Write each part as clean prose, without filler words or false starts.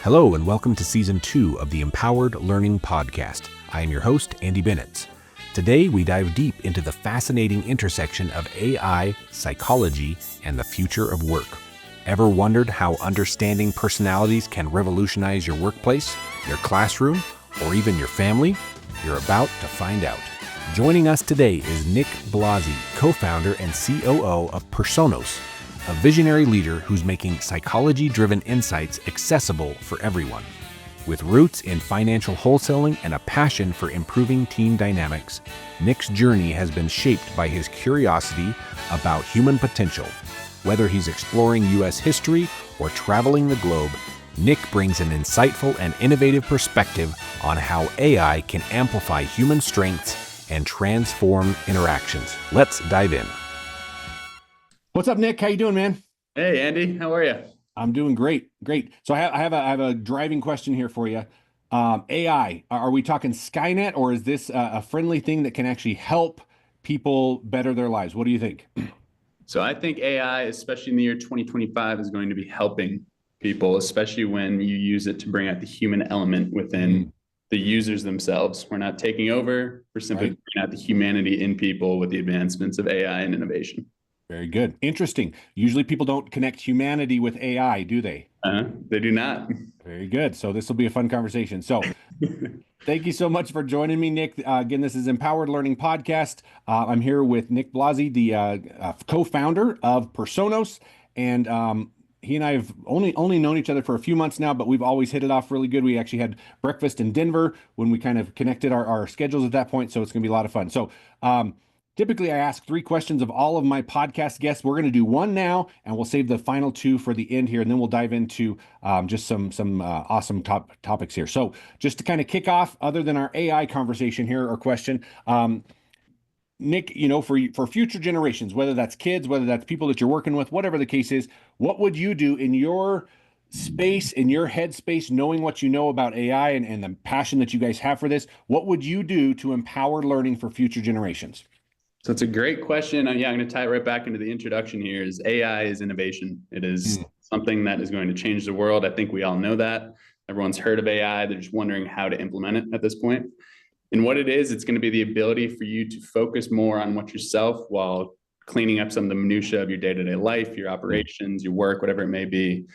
Hello and welcome to Season 2 of the Empowered Learning Podcast. I am your host, Andy Bennetts. Today, we dive deep into the fascinating intersection of AI, psychology, and the future of work. Ever wondered how understanding personalities can revolutionize your workplace, your classroom, or even your family? You're about to find out. Joining us today is Nick Blasi, co-founder and COO of Personos, a visionary leader who's making psychology-driven insights accessible for everyone. With roots in financial wholesaling and a passion for improving team dynamics, Nick's journey has been shaped by his curiosity about human potential. Whether he's exploring U.S. history or traveling the globe, Nick brings an insightful and innovative perspective on how AI can amplify human strengths and transform interactions. Let's dive in. What's up, Nick? How you doing, man? Hey, Andy. How are you? I'm doing great. So I have a driving question here for you. AI, are we talking Skynet, or is this a friendly thing that can actually help people better their lives? What do you think? So I think AI, especially in the year 2025, is going to be helping people, especially when you use it to bring out the human element within the users themselves. We're not taking over. We're simply bringing out the humanity in people with the advancements of AI and innovation. Very good. Interesting. Usually people don't connect humanity with AI, do they? They do not. Very good. So this will be a fun conversation. So thank you so much for joining me, Nick. Again, this is Empowered Learning Podcast. I'm here with Nick Blasi, the co-founder of Personos. And he and I have only known each other for a few months now, but we've always hit it off really good. We actually had breakfast in Denver when we kind of connected our schedules at that point. So it's going to be a lot of fun. So typically, I ask 3 questions of all of my podcast guests. We're going to do one now, and we'll save the final 2 for the end here, and then we'll dive into just some awesome topics here. So just to kind of kick off, other than our AI conversation here or question, Nick, for future generations, whether that's kids, whether that's people that you're working with, whatever the case is, what would you do in your space, in your headspace, knowing what you know about AI and the passion that you guys have for this? What would you do to empower learning for future generations? So it's a great question. I'm going to tie it right back into the introduction here. Is AI is innovation. It is something that is going to change the world. I think we all know that. Everyone's heard of AI. They're just wondering how to implement it at this point. And what it is, it's going to be the ability for you to focus more on what yourself while cleaning up some of the minutia of your day-to-day life, your operations, your work, whatever it may be.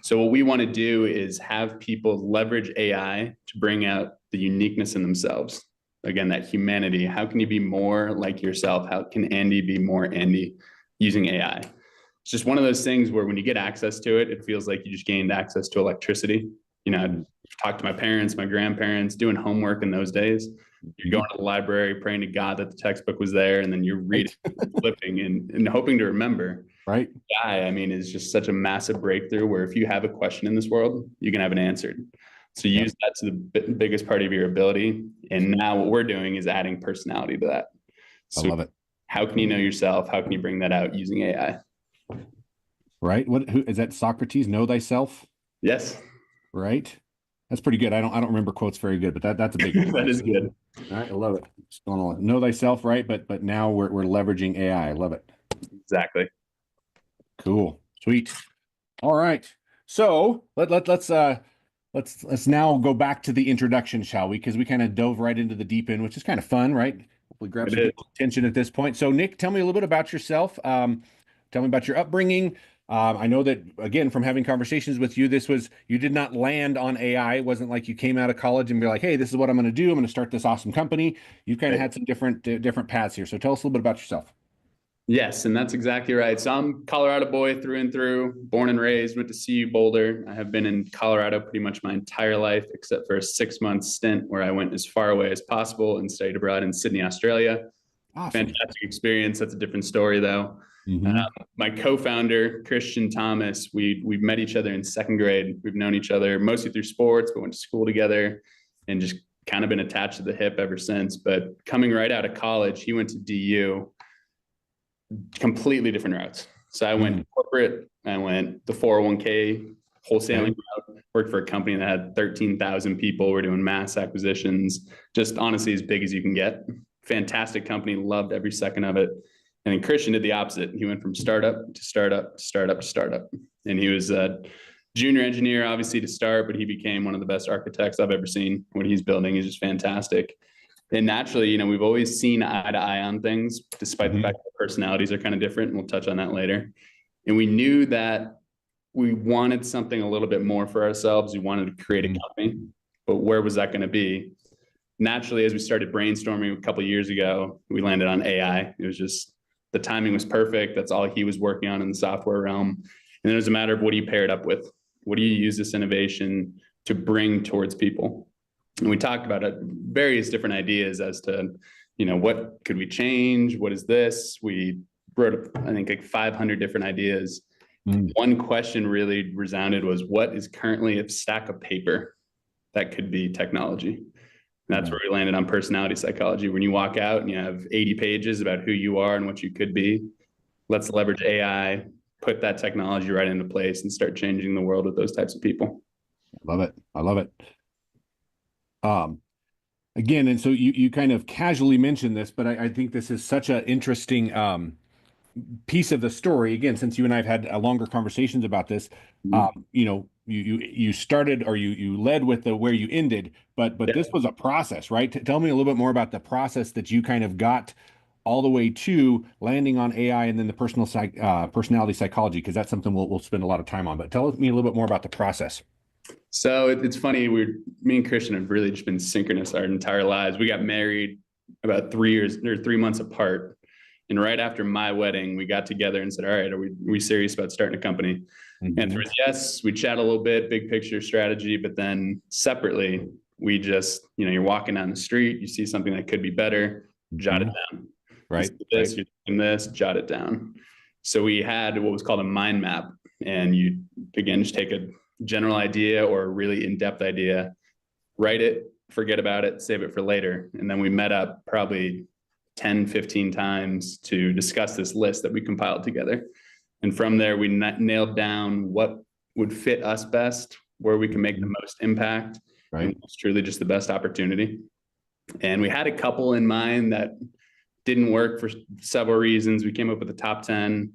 So what we want to do is have people leverage AI to bring out the uniqueness in themselves. Again, that humanity. How can you be more like yourself? How can Andy be more Andy using AI? It's just one of those things where when you get access to it, it feels like you just gained access to electricity. I've talked to my parents, my grandparents, doing homework in those days. You're going to the library, praying to God that the textbook was there, and then you're reading, flipping, and hoping to remember. Right. AI, is just such a massive breakthrough where if you have a question in this world, you can have it answered. So use that to the biggest part of your ability. And now what we're doing is adding personality to that. So I love it. How can you know yourself? How can you bring that out using AI? Right. Who is that? Socrates, know thyself? Yes. Right. That's pretty good. I don't remember quotes very good, but that's a big one. That is good. All right. I love it. Just don't know thyself, right? But now we're leveraging AI. I love it. Exactly. Cool. Sweet. All right. So let's now go back to the introduction, shall we? Because we kind of dove right into the deep end, which is kind of fun, right? Hopefully grab some attention at this point. So Nick, tell me a little bit about yourself. Tell me about your upbringing. I know that, again, from having conversations with you, you did not land on AI. It wasn't like you came out of college and be like, hey, this is what I'm going to do. I'm going to start this awesome company. You've kind of had some different paths here. So tell us a little bit about yourself. Yes, and that's exactly right. So I'm Colorado boy through and through, born and raised, went to CU Boulder. I have been in Colorado pretty much my entire life, except for a 6-month stint where I went as far away as possible and studied abroad in Sydney, Australia. Awesome. Fantastic experience. That's a different story, though. My co-founder, Christian Thomas, we met each other in 2nd grade. We've known each other mostly through sports, but went to school together and just kind of been attached to the hip ever since. But coming right out of college, he went to DU. Completely different routes. So I went corporate, I went the 401k wholesaling route, worked for a company that had 13,000 people. We're doing mass acquisitions, just honestly as big as you can get. Fantastic company, loved every second of it. And then Christian did the opposite. He went from startup to startup to startup to startup. And he was junior engineer, obviously, to start, but he became one of the best architects I've ever seen. What he's building is just fantastic. And naturally, we've always seen eye to eye on things, despite the fact that personalities are kind of different. And we'll touch on that later. And we knew that we wanted something a little bit more for ourselves. We wanted to create a company, but where was that going to be? Naturally, as we started brainstorming a couple of years ago, we landed on AI. It was just, the timing was perfect. That's all he was working on in the software realm. And it was a matter of, what do you pair it up with? What do you use this innovation to bring towards people? And we talked about various different ideas as to, what could we change? What is this? We wrote, I think, like 500 different ideas. One question really resounded was, what is currently a stack of paper that could be technology? And that's where we landed on personality psychology. When you walk out and you have 80 pages about who you are and what you could be, let's leverage AI, put that technology right into place, and start changing the world with those types of people. Love it. I love it. Again, and so you kind of casually mentioned this, but I think this is such an interesting piece of the story. Again, since you and I have had longer conversations about this, you started, or you led with where you ended, but this was a process, right? Tell me a little bit more about the process that you kind of got all the way to landing on AI and then the personality psychology, because that's something we'll spend a lot of time on. But tell me a little bit more about the process. So it's funny, me and Christian have really just been synchronous our entire lives. We got married about 3 months apart. And right after my wedding, we got together and said, all right, are we serious about starting a company? And there was, yes, we chat a little bit, big picture strategy, but then separately, we just, you're walking down the street, you see something that could be better, jot it down. Right. You're doing this, jot it down. So we had what was called a mind map. And you, again, just take a general idea or a really in-depth idea, write it, forget about it, save it for later. And then we met up probably 10, 15 times to discuss this list that we compiled together. And from there, we nailed down what would fit us best, where we can make the most impact. Right. It's truly just the best opportunity. And we had a couple in mind that didn't work for several reasons. We came up with the top 10.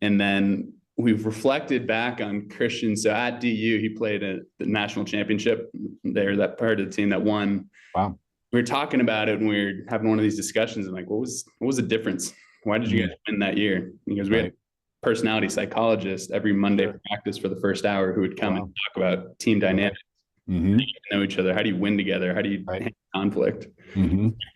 And then we've reflected back on Christian. So at DU, he played the national championship there, that part of the team that won. Wow. We were talking about it and we were having one of these discussions and like, what was the difference? Why did you guys win that year? Because we had a personality psychologist every Monday practice for the first hour who would come and talk about team dynamics. How do you know each other? How do you win together? How do you handle conflict?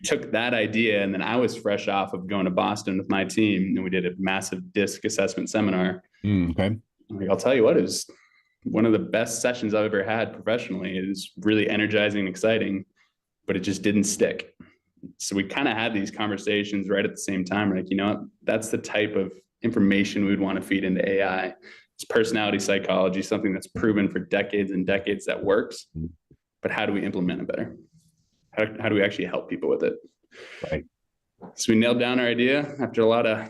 Took that idea, and then I was fresh off of going to Boston with my team, and we did a massive DISC assessment seminar. I'll tell you what, it was one of the best sessions I've ever had professionally. It was really energizing and exciting, but it just didn't stick. So we kind of had these conversations right at the same time. We're like, that's the type of information we would want to feed into AI. It's personality psychology, something that's proven for decades and decades that works. But how do we implement it better? How do we actually help people with it? Right. So we nailed down our idea after a lot of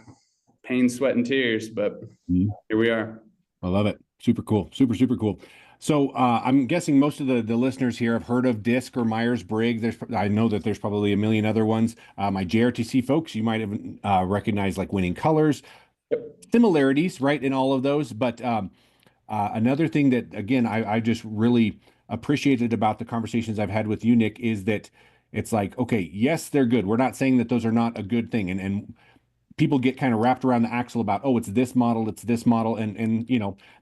pain, sweat, and tears, but here we are. I love it. Super cool. Super, super cool. So I'm guessing most of the listeners here have heard of DISC or Myers-Briggs. I know that there's probably a million other ones. My JRTC folks, you might have recognized like Winning Colors. Similarities, right, in all of those. But another thing that, again, I just really appreciated about the conversations I've had with you, Nick, is that it's like, okay, yes, they're good. We're not saying that those are not a good thing. And people get kind of wrapped around the axle about, oh, it's this model. And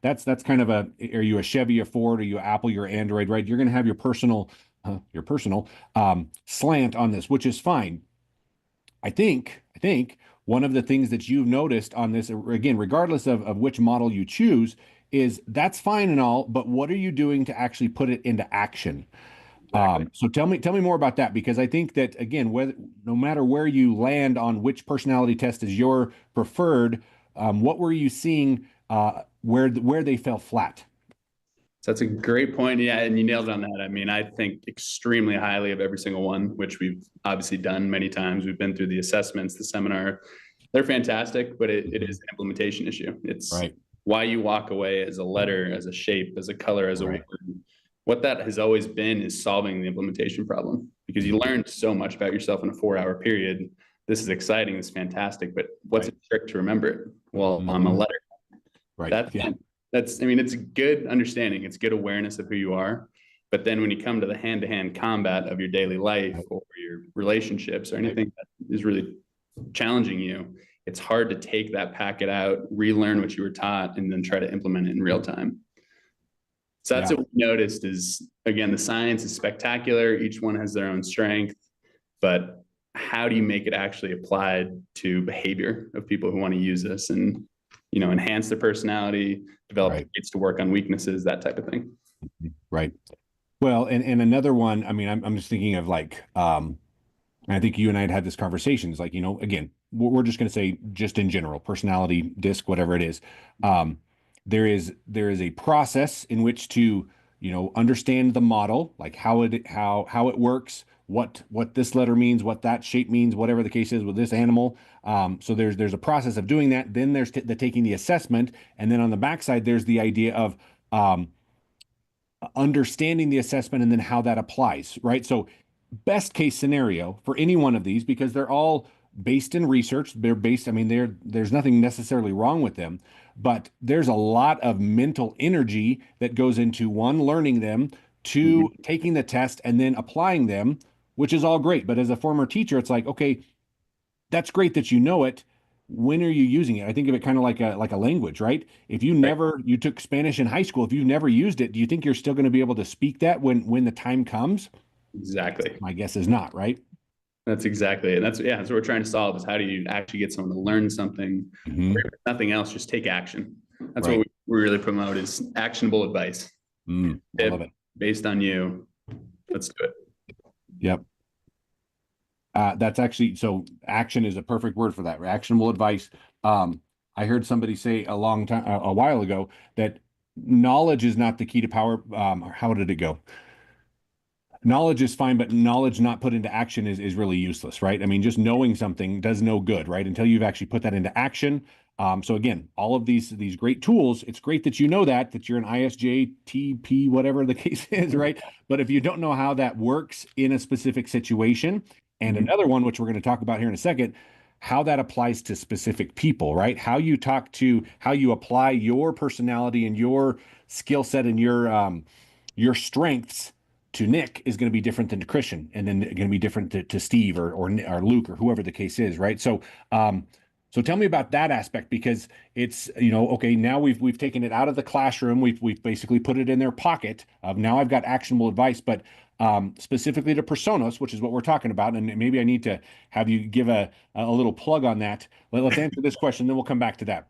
that's kind of are you a Chevy, a Ford, are you Apple, you're Android, right? You're going to have your personal slant on this, which is fine. I think one of the things that you've noticed on this, again, regardless of which model you choose, is that's fine and all, but what are you doing to actually put it into action? Exactly. So tell me more about that, because I think that, again, no matter where you land on which personality test is your preferred, what were you seeing where they fell flat? So that's a great point. Yeah, and you nailed it on that. I mean, I think extremely highly of every single one, which we've obviously done many times. We've been through the assessments, the seminar. They're fantastic, but it is an implementation issue. It's why you walk away as a letter, as a shape, as a color, as a word. What that has always been is solving the implementation problem, because you learned so much about yourself in a 4-hour period. This is exciting. This is fantastic. But what's a trick to remember it? Well, I'm a letter. Right. That's I mean, it's a good understanding, it's good awareness of who you are. But then when you come to the hand-to-hand combat of your daily life or your relationships or anything that is really challenging you, it's hard to take that packet out, relearn what you were taught, and then try to implement it in real time. So that's what we noticed is, again, the science is spectacular. Each one has their own strength, but how do you make it actually applied to behavior of people who want to use this and, enhance their personality, develop traits to work on weaknesses, that type of thing. Right. Well, and another one, I mean, I'm just thinking of like, I think you and I had this conversation. It's like, again, we're just going to say just in general, personality, disc, whatever it is. There is a process in which to, understand the model, like how it works, what this letter means, what that shape means, whatever the case is with this animal. So there's a process of doing that. Then there's the taking the assessment, and then on the backside there's the idea of understanding the assessment and then how that applies, right? So best case scenario for any one of these, because they're all based in research, there's nothing necessarily wrong with them, but there's a lot of mental energy that goes into one, learning them, two, taking the test and then applying them, which is all great. But as a former teacher, it's like, okay, that's great that you know it. When are you using it? I think of it kind of like a language, right? If you took Spanish in high school, if you've never used it, do you think you're still going to be able to speak that when the time comes? Exactly. My guess is not, right? That's exactly it. That's what we're trying to solve is how do you actually get someone to learn something? Or if nothing else, just take action. That's what we really promote is actionable advice. I love it. Based on you. Let's do it. Yep. That's actually, so action is a perfect word for that. Actionable advice. I heard somebody say a while ago that knowledge is not the key to power. How did it go? Knowledge is fine, but knowledge not put into action is really useless, right? I mean, just knowing something does no good, right? Until you've actually put that into action. So again, all of these great tools, it's great that you know that you're an ISJTP, whatever the case is, right? But if you don't know how that works in a specific situation, and another one, which we're going to talk about here in a second, how that applies to specific people, right? How you apply your personality and your skill set and your strengths to Nick is going to be different than to Christian, and then going to be different to Steve or Luke or whoever the case is, right? So tell me about that aspect, because it's, okay, now we've taken it out of the classroom, we've basically put it in their pocket of now I've got actionable advice, but specifically to Personos, which is what we're talking about, and maybe I need to have you give a little plug on that. Let's answer this question, then we'll come back to that.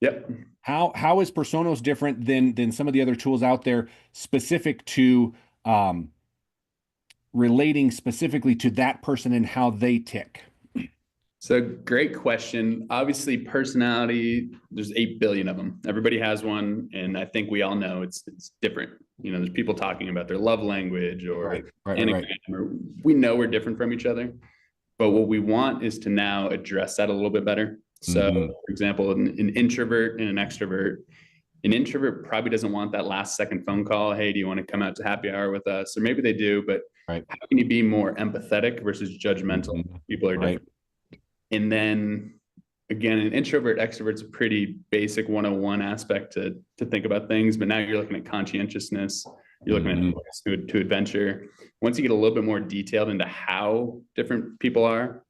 Yep. How is Personos different than some of the other tools out there, specific to relating specifically to that person and how they tick? So great question. Obviously, personality, there's 8 billion of them. Everybody has one. And I think we all know it's different. There's people talking about their love language or Enneagram, or we know we're different from each other. But what we want is to now address that a little bit better. So for example, an introvert and an extrovert. An introvert probably doesn't want that last second phone call. Hey, do you want to come out to happy hour with us? Or maybe they do, but how can you be more empathetic versus judgmental? People are different. And then again, an introvert extrovert's a pretty basic 101 aspect to think about things, but now you're looking at conscientiousness, you're looking at to adventure. Once you get a little bit more detailed into how different people are,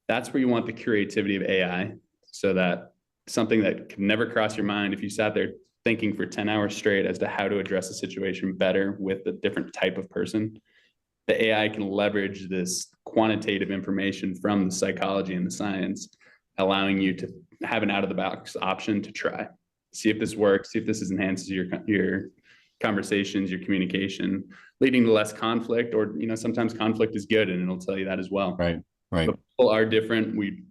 that's where you want the creativity of AI, so that something that could never cross your mind if you sat there thinking for 10 hours straight as to how to address a situation better with a different type of person, the AI can leverage this quantitative information from the psychology and the science, allowing you to have an out-of-the-box option to try, see if this works, see if this enhances your conversations, your communication, leading to less conflict, or sometimes conflict is good, and it'll tell you that as well. Right. But people are different. We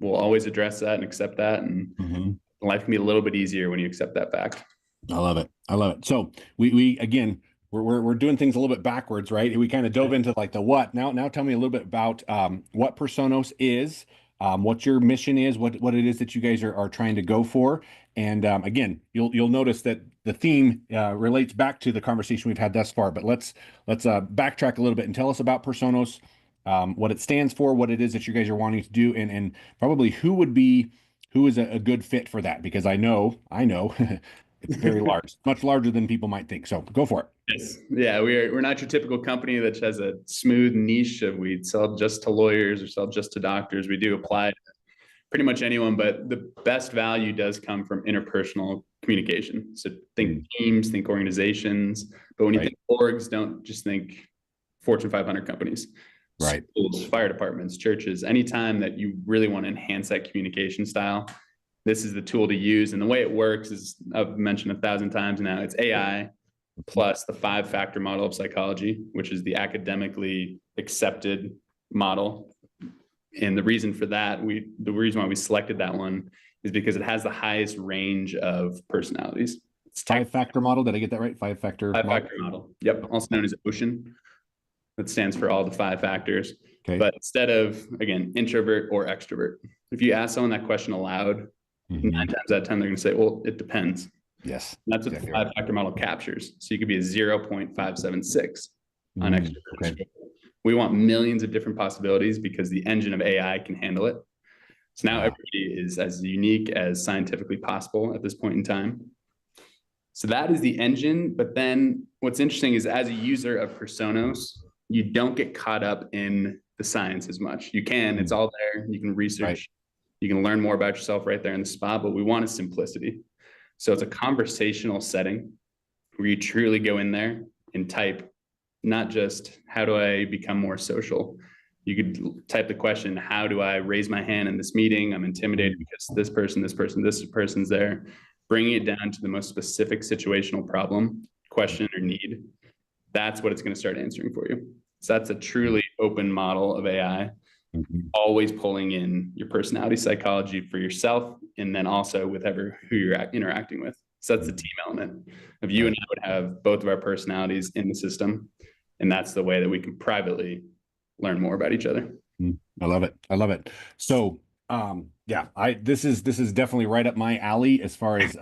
will always address that and accept that, and life can be a little bit easier when you accept that fact. I love it. So we again, we're doing things a little bit backwards, right? We kind of dove into like the what. Now tell me a little bit about what Personos is, what your mission is, what it is that you guys are trying to go for. And again, you'll notice that the theme relates back to the conversation we've had thus far. But let's backtrack a little bit and tell us about Personos, what it stands for, what it is that you guys are wanting to do, and probably who is a good fit for that, because I know It's very large, much larger than people might think. So go for it. Yes. Yeah, we're not your typical company that has a smooth niche of we sell just to lawyers or sell just to doctors. We do apply to pretty much anyone, but the best value does come from interpersonal communication. So think teams, think organizations, but when you think orgs, don't just think Fortune 500 companies. Right. Schools, fire departments, churches, anytime that you really want to enhance that communication style, this is the tool to use. And the way it works is, I've mentioned 1,000 times now, it's AI plus the 5-factor model of psychology, which is the academically accepted model. And the reason for that, the reason why we selected that one is because it has the highest range of personalities. It's 5-factor model. Did I get that right? 5-factor model. Yep. Also known as OCEAN. That stands for all the 5 factors. Okay. But instead of, again, introvert or extrovert, if you ask someone that question aloud, 9 times out of 10, they're going to say, well, it depends. Yes. And that's what the 5-factor model captures. So you could be a 0.576 on extrovert. Okay. We want millions of different possibilities because the engine of AI can handle it. So now everybody is as unique as scientifically possible at this point in time. So that is the engine. But then what's interesting is as a user of Personos, you don't get caught up in the science as much. You can, it's all there. You can research, you can learn more about yourself right there in the spot, but we want a simplicity. So it's a conversational setting where you truly go in there and type, not just how do I become more social? You could type the question, how do I raise my hand in this meeting? I'm intimidated because this person's there. Bringing it down to the most specific situational problem, question, or need. That's what it's going to start answering for you. So that's a truly open model of AI, always pulling in your personality psychology for yourself, and then also with who you're interacting with. So that's the team element of you and I would have both of our personalities in the system. And that's the way that we can privately learn more about each other. I love it. I love it. So, this is definitely right up my alley as far as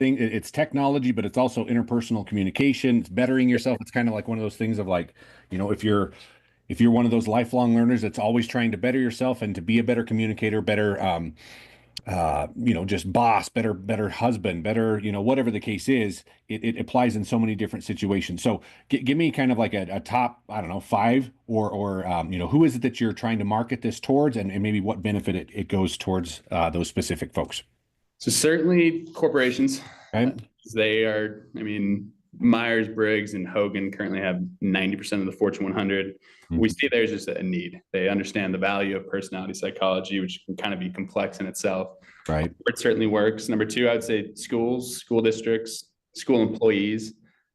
it's technology, but it's also interpersonal communication. It's bettering yourself. It's kind of like one of those things of like, if you're one of those lifelong learners that's always trying to better yourself and to be a better communicator, better, just boss, better husband, better, whatever the case is, it applies in so many different situations. So give me kind of like a top, I don't know, 5 or who is it that you're trying to market this towards and maybe what benefit it goes towards those specific folks. So certainly corporations, okay. They are, Myers-Briggs and Hogan currently have 90% of the Fortune 100. We see there's just a need. They understand the value of personality psychology, which can kind of be complex in itself. Right. It certainly works. Number 2, I would say schools, school districts, school employees.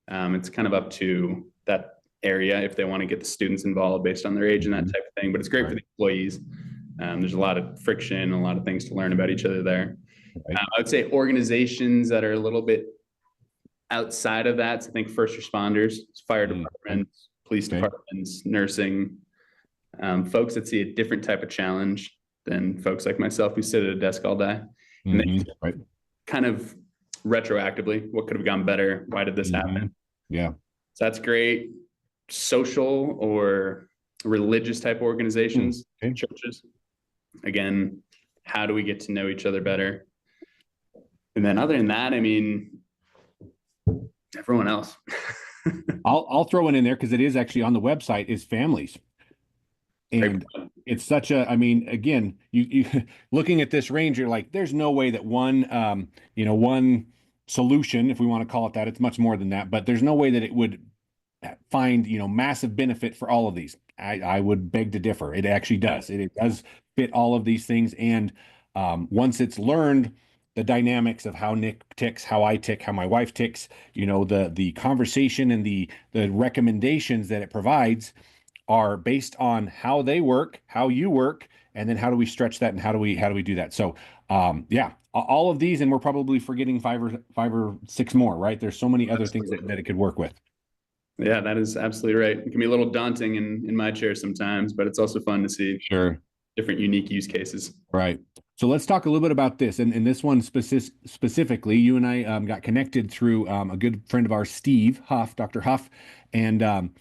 It's kind of up to that area if they want to get the students involved based on their age and that type of thing. But it's great for the employees. There's a lot of friction, a lot of things to learn about each other there. I would say organizations that are a little bit outside of that, so I think first responders, fire departments, police departments, nursing, folks that see a different type of challenge than folks like myself who sit at a desk all day. And they kind of retroactively, what could have gone better? Why did this happen? Yeah. So that's great. Social or religious type organizations, churches. Again, how do we get to know each other better? And then other than that, everyone else. I'll throw it in there because it is actually on the website is families. And it's such a, again, you looking at this range, you're like, there's no way that one solution, if we want to call it that, it's much more than that, but there's no way that it would find, massive benefit for all of these. I would beg to differ. It actually does. It does fit all of these things. And once it's learned the dynamics of how Nick ticks, how I tick, how my wife ticks, the conversation and the recommendations that it provides are based on how they work, how you work, and then how do we stretch that and how do we do that? So all of these, and we're probably forgetting five or six more, right? There's so many other things that it could work with. Yeah, that is absolutely right. It can be a little daunting in my chair sometimes, but it's also fun to see different unique use cases. Right. So let's talk a little bit about this. And this one specifically, you and I got connected through a good friend of ours, Steve Huff, Dr. Huff, and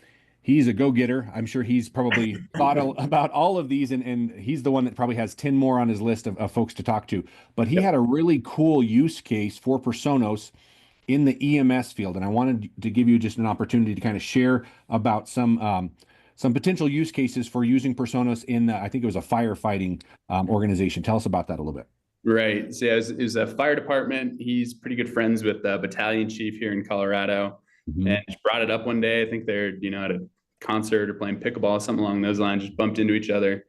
he's a go-getter. I'm sure he's probably thought about all of these, and he's the one that probably has 10 more on his list of folks to talk to. But he had a really cool use case for Personos in the EMS field, and I wanted to give you just an opportunity to kind of share about some potential use cases for using Personos in, I think it was a firefighting organization. Tell us about that a little bit. Right. So yeah, it was a fire department. He's pretty good friends with the battalion chief here in Colorado, and just brought it up one day. I think they're, at a concert or playing pickleball, something along those lines, just bumped into each other.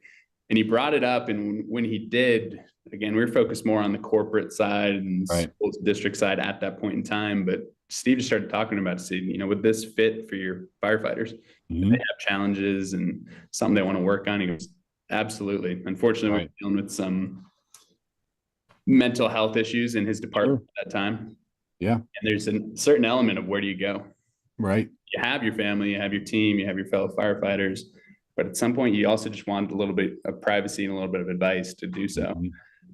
And he brought it up. And when he did, again, we were focused more on the corporate side and schools district side at that point in time. But Steve just started talking about, would this fit for your firefighters? If they have challenges and something they want to work on. He goes, absolutely. Unfortunately, we're dealing with some mental health issues in his department at that time. Yeah. And there's a certain element of where do you go? Right. You have your family, you have your team, you have your fellow firefighters, but at some point you also just want a little bit of privacy and a little bit of advice to do so.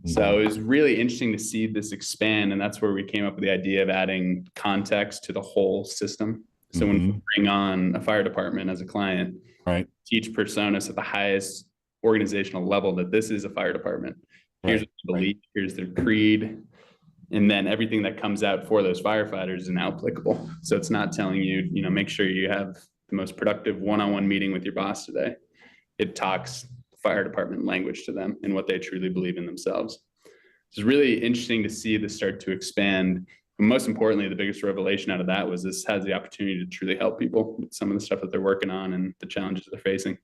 So it was really interesting to see this expand. And that's where we came up with the idea of adding context to the whole system. So when we bring on a fire department as a client, teach Personas at the highest organizational level that this is a fire department. Here's what they believe, here's their creed, and then everything that comes out for those firefighters is now applicable. So it's not telling you, make sure you have the most productive one-on-one meeting with your boss today. It talks fire department language to them and what they truly believe in themselves. It's really interesting to see this start to expand. And most importantly, the biggest revelation out of that was this has the opportunity to truly help people with some of the stuff that they're working on and the challenges they're facing.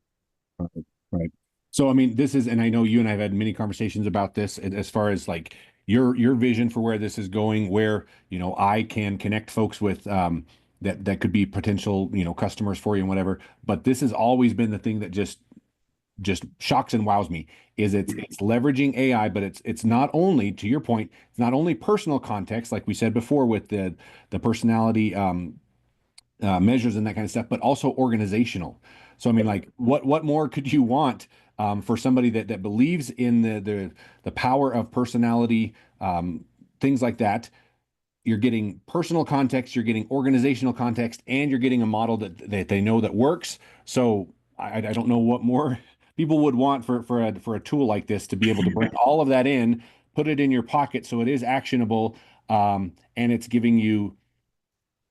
Right. So, I mean, this is, and I know you and I have had many conversations about this as far as like your vision for where this is going, where, I can connect folks with that could be potential, customers for you and whatever. But this has always been the thing that just shocks and wows me is it's leveraging AI, but it's not only, to your point, it's not only personal context, like we said before with the personality measures and that kind of stuff, but also organizational. So, I mean, like what more could you want for somebody that believes in the power of personality, things like that? You're getting personal context, you're getting organizational context, and you're getting a model that they know that works. So I don't know what more people would want for a tool like this to be able to bring all of that in, put it in your pocket so it is actionable, and it's giving you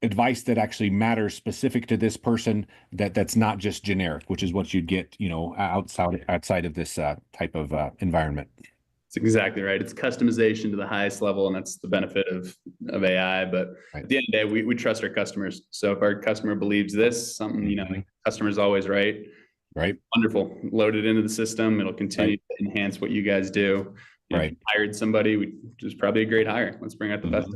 advice that actually matters specific to this person that's not just generic, which is what you'd get, outside of this type of environment. That's exactly right. It's customization to the highest level, and that's the benefit of AI. But at the end of the day, we trust our customers. So if our customer believes this, something, the customer's always right. Right. Wonderful. Load it into the system. It'll continue to enhance what you guys do. If you hired somebody, which is probably a great hire. Let's bring out the best.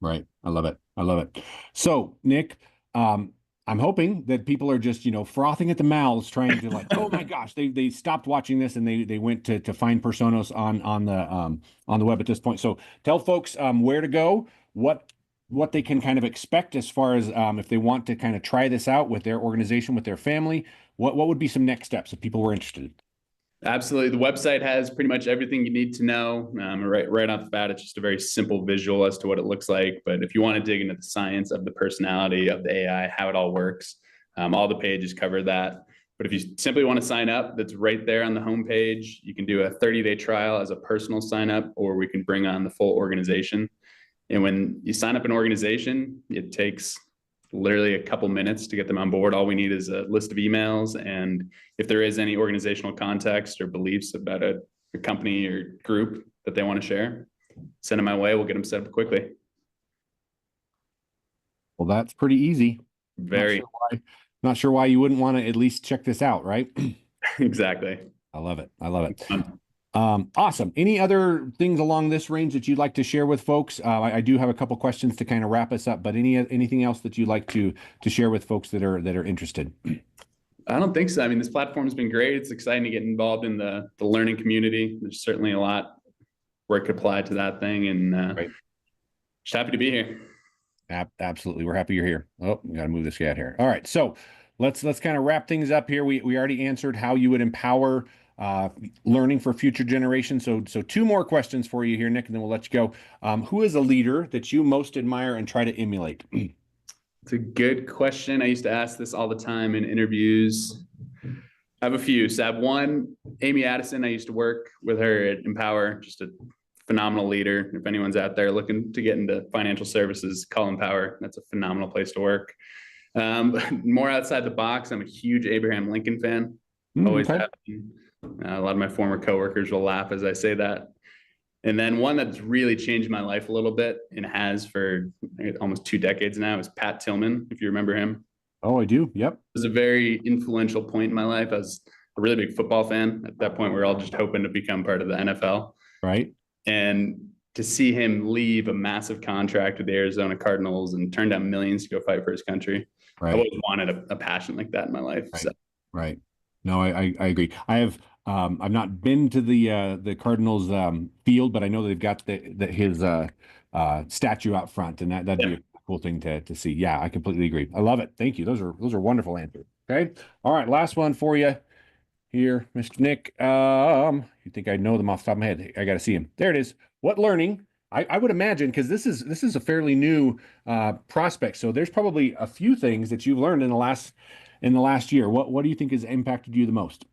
Right. I love it. So, Nick, I'm hoping that people are just, frothing at the mouths, trying to like, oh my gosh, they stopped watching this and they went to find Personos on the web at this point. So tell folks where to go, what they can kind of expect as far as if they want to kind of try this out with their organization, with their family, what would be some next steps if people were interested? Absolutely. The website has pretty much everything you need to know. Right off the bat, it's just a very simple visual as to what it looks like. But if you want to dig into the science of the personality of the AI, how it all works, all the pages cover that. But if you simply want to sign up, that's right there on the homepage. You can do a 30-day trial as a personal sign up, or we can bring on the full organization. And when you sign up an organization, it takes literally a couple minutes to get them on board. All we need is a list of emails. And if there is any organizational context or beliefs about a company or group that they want to share, send them my way. We'll get them set up quickly. Well, that's pretty easy. Very. Not sure why you wouldn't want to at least check this out, right? Exactly. I love it. Awesome. Any other things along this range that you'd like to share with folks? I do have a couple questions to kind of wrap us up, but anything else that you'd like to share with folks that are interested? I don't think so. I mean, this platform has been great. It's exciting to get involved in the learning community. There's certainly a lot where it could apply to that thing, and just happy to be here. Absolutely. We're happy you're here. Oh, we got to move this guy out here. All right. So let's kind of wrap things up here. We already answered how you would empower learning for future generations. So two more questions for you here, Nick, and then we'll let you go. Who is a leader that you most admire and try to emulate? It's a good question. I used to ask this all the time in interviews. I have a few. So I have one, Amy Addison. I used to work with her at Empower, just a phenomenal leader. If anyone's out there looking to get into financial services, call Empower. That's a phenomenal place to work. But more outside the box, I'm a huge Abraham Lincoln fan. Always have been. A lot of my former coworkers will laugh as I say that. And then one that's really changed my life a little bit and has for almost 2 decades now is Pat Tillman, if you remember him. Oh, I do. Yep. It was a very influential point in my life. I was a really big football fan. At that point, we were all just hoping to become part of the NFL. Right. And to see him leave a massive contract with the Arizona Cardinals and turn down millions to go fight for his country. Right. I always wanted a passion like that in my life. Right. So. Right. No, I agree. I've not been to the Cardinals field, but I know they've got his statue out front, and that'd be a cool thing to see. Yeah, I completely agree. I love it. Thank you. Those are wonderful answers. Okay. All right. Last one for you here, Mr. Nick. You think I know them off the top of my head? I got to see him. There it is. What learning? I would imagine, because this is a fairly new prospect, so there's probably a few things that you've learned in the last year. What do you think has impacted you the most?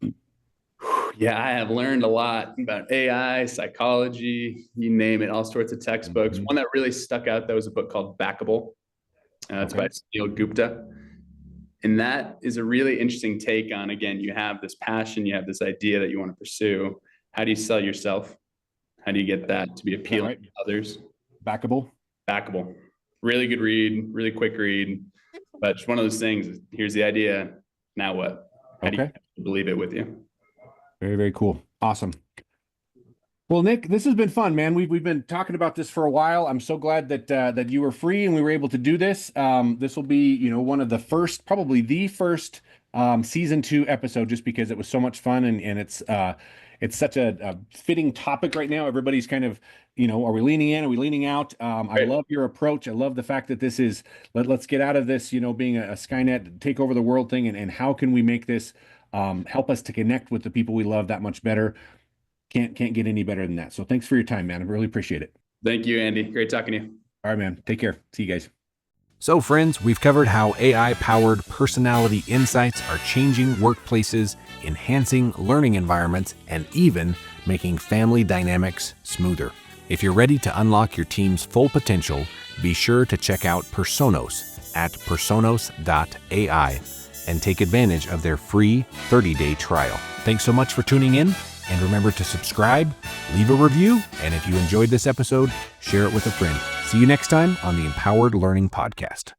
Yeah, I have learned a lot about AI, psychology, you name it, all sorts of textbooks. One that really stuck out, though, was a book called Backable. It's by Sunil Gupta. And that is a really interesting take on, again, you have this passion, you have this idea that you want to pursue. How do you sell yourself? How do you get that to be appealing to others? Backable. Really good read, really quick read. But it's one of those things, here's the idea, now what? How do you believe it with you? Very, very cool. Awesome. Well, Nick, this has been fun, man. We've been talking about this for a while. I'm so glad that you were free and we were able to do this. This will be, one of the first, probably the first season 2 episode, just because it was so much fun and it's such a fitting topic right now. Everybody's kind of, are we leaning in? Are we leaning out? I love your approach. I love the fact that this is, let's get out of this, being a Skynet take over the world thing, and how can we make this help us to connect with the people we love that much better. Can't get any better than that. So thanks for your time, man. I really appreciate it. Thank you, Andy. Great talking to you. All right, man. Take care. See you guys. So friends, we've covered how AI-powered personality insights are changing workplaces, enhancing learning environments, and even making family dynamics smoother. If you're ready to unlock your team's full potential, be sure to check out Personos at personos.ai and take advantage of their free 30-day trial. Thanks so much for tuning in, and remember to subscribe, leave a review, and if you enjoyed this episode, share it with a friend. See you next time on the Empowered Learning Podcast.